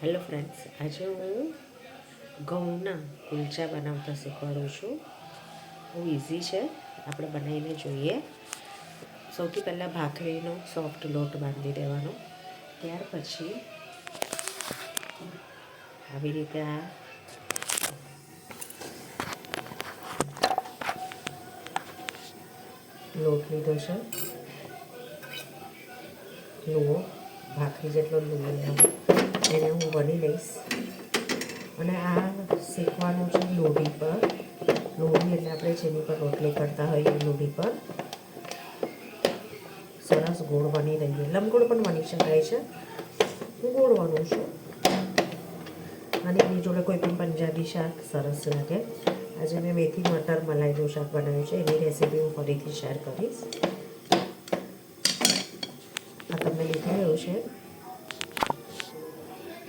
Hello friends, આજે હું ઘઉંના કુલચા બનાવતા શીખવાડું છું. બહુ ઇઝી છે, આપણે બનાવીને જોઈએ. સૌથી પહેલાં ભાખરીનો સોફ્ટ લોટ બાંધી દેવાનો. ત્યાર પછી આવી રીતે આ લોટ લીધો છે. લુઓ ભાખરી જેટલો લુઓ લેવો, એને હું વણી લઈશ. અને આ શેકવાનું છે લોઢી પર. લોઢી એટલે આપણે જેની પર રોટલી કરતા હોઈએ એ લોઢી પર સરસ ગોળ વણી લઈએ. લંબગોળ પણ વણી શકાય છે, હું ગોળ વણું છું. અને એની જોડે કોઈ પણ પંજાબી શાક સરસ લાગે. આજે મેં મેથી મટર મલાઈનું શાક બનાવ્યું છે, એની રેસીપી હું ફરીથી શેર કરીશ. આ તમને દેખાયું છે.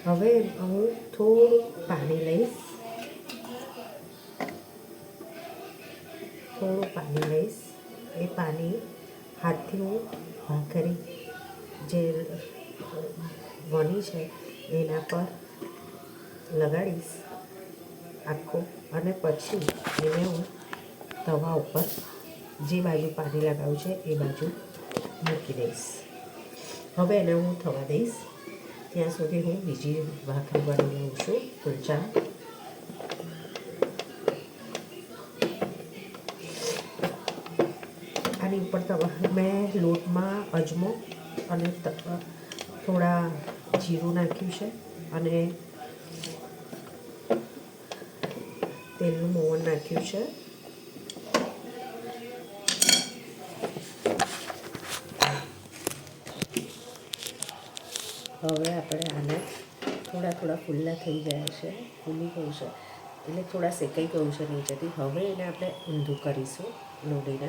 હવે હું થોડું પાણી લઈશ. એ પાણી હાથથી હું ભાખરી જે વણી છે એના પર લગાડીશ આખું. અને પછી એને હું તવા ઉપર જે બાજુ પાણી લગાવ્યું છે એ બાજુ મૂકી દઈશ. હવે એને હું થવા દઈશ. ત્યાં સુધી હું બીજી ભાખરી બનાવી લઉં છું, કુલચા. આની ઉપર મેં લોટમાં અજમો અને થોડા જીરું નાખ્યું છે અને તેલનું મોવણ નાખ્યું છે. હવે આપણે આને થોડા ફૂલ્લા થઈ ગયા છે, ફૂલી ગયું છે એટલે થોડા શેકાઈ ગયું છે નીચેથી. હવે એને આપણે ઊંધું કરીશું લોઢીને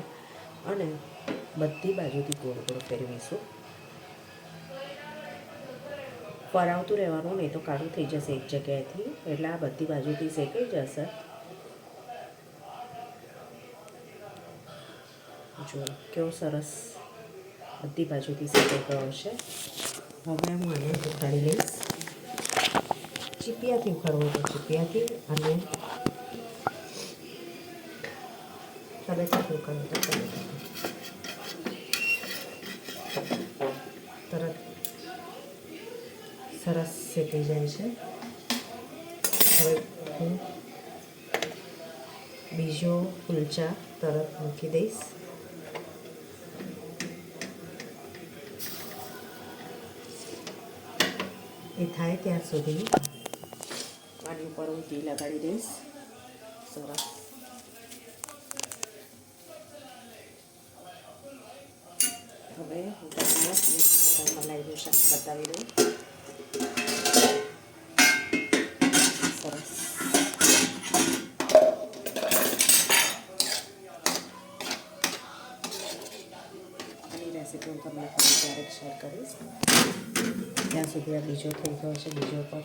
અને બધી બાજુથી ગોળ ગોળ ફેરવીશું. ફરાવતું રહેવાનું, નહીં તો કાળું થઈ જશે એક જગ્યાએથી. એટલે આ બધી બાજુથી શેકાઈ જશે. જો કેવો સરસ બધી બાજુથી શેકાઈ ગયો છે. હવે હું આને ઉખાડી લઈશ. ચીપિયાથી ઉખાડવું તો ચીપિયાથી, અને તવેથી ઉખાડવું તો તવેથી. તરત સરસ શેકાઈ જાય છે. હવે હું બીજો કુલચા તરત મૂકી દઈશ. એ થાય ત્યાં સુધી આની ઉપર હું ઘી લગાડી દઈશ. સરસ હવે હું તમને મટર મલાઈનું શાક બતાવી દઉં. સરસ આની રેસીપી હું તમને ફરી ક્યારેક શેર કરીશ. ત્યાં સુધી આ બીજો થઈ ગયો છે. બીજો પર